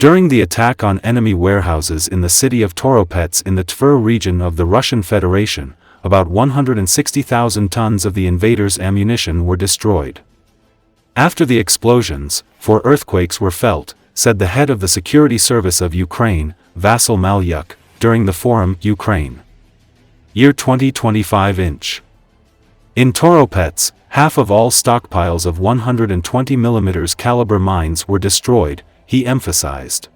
During the attack on enemy warehouses in the city of Toropets in the Tver region of the Russian Federation, about 160,000 tons of the invaders' ammunition were destroyed. After the explosions, 4 earthquakes were felt, said the head of the Security Service of Ukraine, Vasyl Malyuk, during the forum Ukraine. Year 2025 inch. In Toropets, half of all stockpiles of 120 mm caliber mines were destroyed, he emphasized.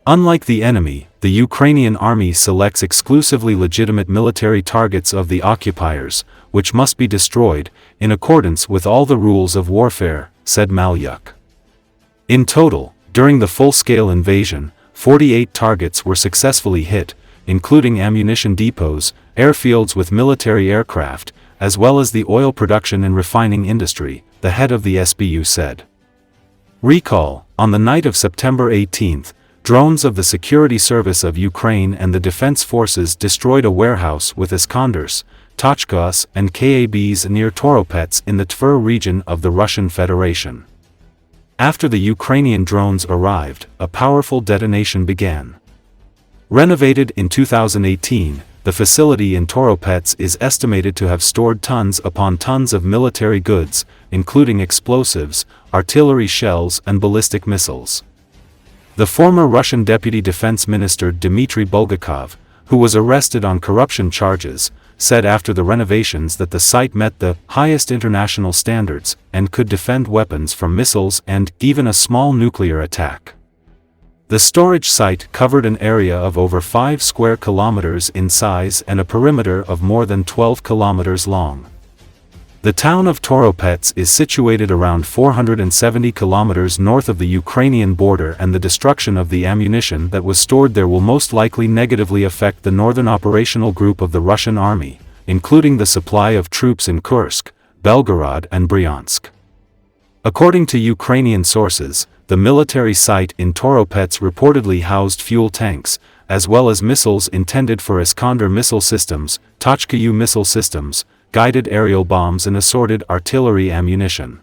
Unlike the enemy, the Ukrainian army selects exclusively legitimate military targets of the occupiers, which must be destroyed, in accordance with all the rules of warfare, said Malyuk. In total, during the full-scale invasion, 48 targets were successfully hit, including ammunition depots, airfields with military aircraft, as well as the oil production and refining industry, the head of the SBU said. Recall, on the night of September 18, drones of the Security Service of Ukraine and the Defense Forces destroyed a warehouse with Iskanders, Tochkas and KABs near Toropets in the Tver region of the Russian Federation. After the Ukrainian drones arrived, a powerful detonation began. Renovated in 2018, the facility in Toropets is estimated to have stored tons upon tons of military goods, including explosives, artillery shells and ballistic missiles. The former Russian Deputy Defense Minister Dmitry Bulgakov, who was arrested on corruption charges, said after the renovations that the site met the highest international standards and could defend weapons from missiles and even a small nuclear attack. The storage site covered an area of over 5 square kilometers in size and a perimeter of more than 12 kilometers long. The town of Toropets is situated around 470 kilometers north of the Ukrainian border, and the destruction of the ammunition that was stored there will most likely negatively affect the northern operational group of the Russian army, including the supply of troops in Kursk, Belgorod and Bryansk. According to Ukrainian sources, the military site in Toropets reportedly housed fuel tanks, as well as missiles intended for Iskander missile systems, Tochka-U missile systems, guided aerial bombs and assorted artillery ammunition.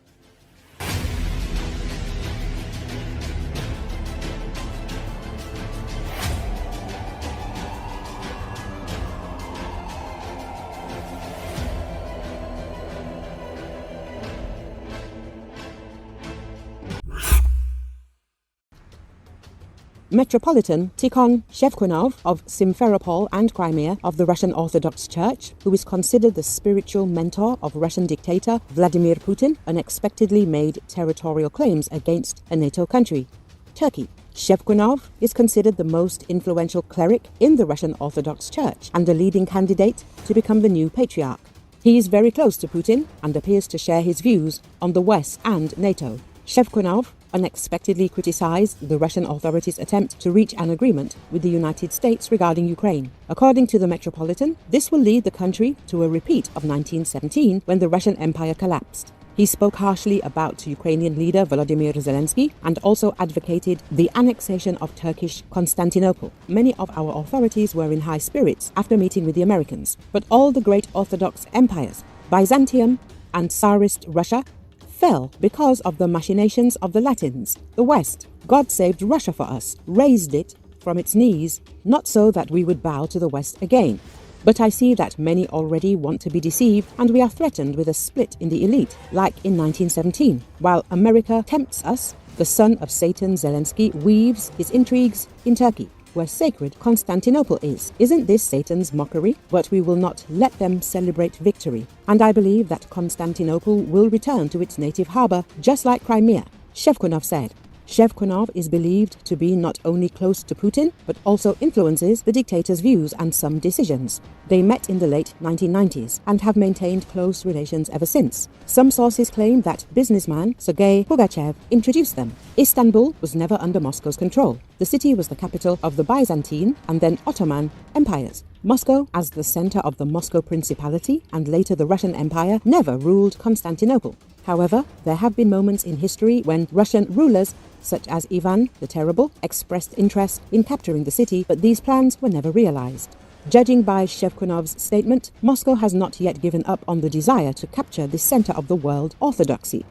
Metropolitan Tikhon Shevkunov of Simferopol and Crimea of the Russian Orthodox Church, who is considered the spiritual mentor of Russian dictator Vladimir Putin, unexpectedly made territorial claims against a NATO country, Turkey. Shevkunov is considered the most influential cleric in the Russian Orthodox Church and the leading candidate to become the new patriarch. He is very close to Putin and appears to share his views on the West and NATO. Shevkunov unexpectedly criticized the Russian authorities' attempt to reach an agreement with the United States regarding Ukraine. According to the Metropolitan, this will lead the country to a repeat of 1917 when the Russian Empire collapsed. He spoke harshly about Ukrainian leader Volodymyr Zelenski and also advocated the annexation of Turkish Constantinople. Many of our authorities were in high spirits after meeting with the Americans, but all the great Orthodox empires, Byzantium and Tsarist Russia, fell because of the machinations of the Latins. The West, God saved Russia for us, raised it from its knees, not so that we would bow to the West again. But I see that many already want to be deceived, and we are threatened with a split in the elite, like in 1917. While America tempts us, the son of Satan Zelensky weaves his intrigues in Turkey, where sacred Constantinople is. Isn't this Satan's mockery? But we will not let them celebrate victory. And I believe that Constantinople will return to its native harbor, just like Crimea, Shevkunov said. Shevkunov is believed to be not only close to Putin, but also influences the dictator's views and some decisions. They met in the late 1990s and have maintained close relations ever since. Some sources claim that businessman Sergei Pugachev introduced them. Istanbul was never under Moscow's control. The city was the capital of the Byzantine and then Ottoman empires. Moscow, as the center of the Moscow Principality and later the Russian Empire, never ruled Constantinople. However, there have been moments in history when Russian rulers, such as Ivan the Terrible, expressed interest in capturing the city, but these plans were never realized. Judging by Shevkunov's statement, Moscow has not yet given up on the desire to capture the center of the world orthodoxy.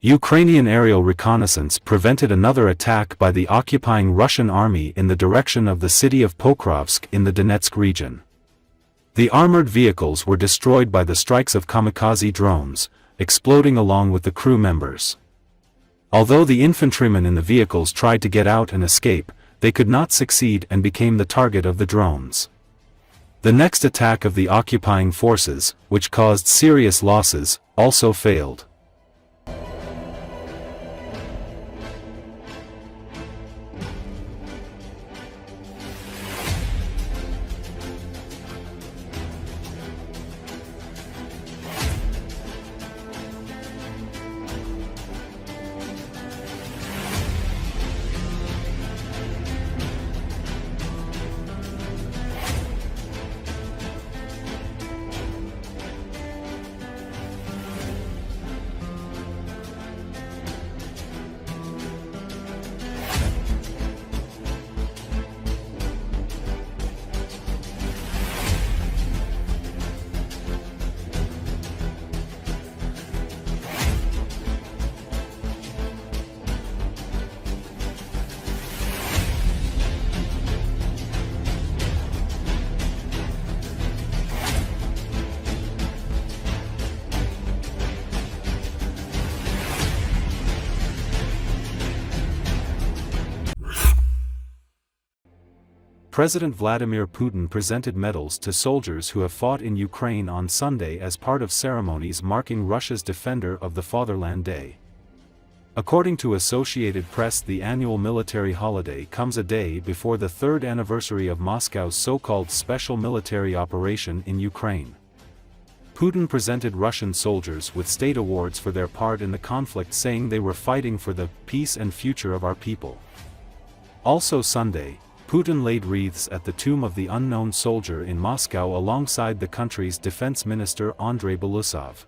Ukrainian aerial reconnaissance prevented another attack by the occupying Russian army in the direction of the city of Pokrovsk in the Donetsk region. The armored vehicles were destroyed by the strikes of kamikaze drones, exploding along with the crew members. Although the infantrymen in the vehicles tried to get out and escape, they could not succeed and became the target of the drones. The next attack of the occupying forces, which caused serious losses, also failed. President Vladimir Putin presented medals to soldiers who have fought in Ukraine on Sunday as part of ceremonies marking Russia's Defender of the Fatherland Day. According to Associated Press, the annual military holiday comes a day before the third anniversary of Moscow's so-called special military operation in Ukraine. Putin presented Russian soldiers with state awards for their part in the conflict, saying they were fighting for the peace and future of our people. Also Sunday, Putin laid wreaths at the tomb of the unknown soldier in Moscow alongside the country's defense minister Andrei Belousov.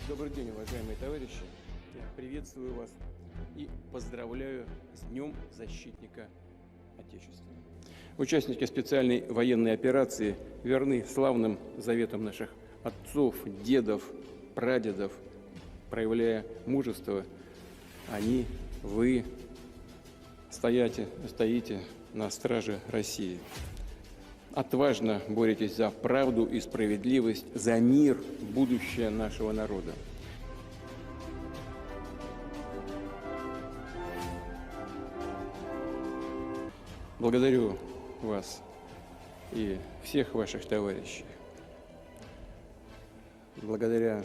Добрый день, уважаемые товарищи. Я приветствую вас и поздравляю с Днем Защитника Отечества. Участники специальной военной операции верны славным заветам наших отцов, дедов, прадедов, проявляя мужество. Они, вы стоите на страже России. Отважно боретесь за правду и справедливость, за мир, будущее нашего народа. Благодарю вас и всех ваших товарищей. Благодаря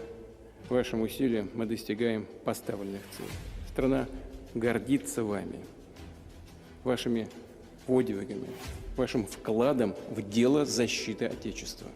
вашим усилиям мы достигаем поставленных целей. Страна гордится вами, вашими подвигами, вашим вкладом в дело защиты Отечества.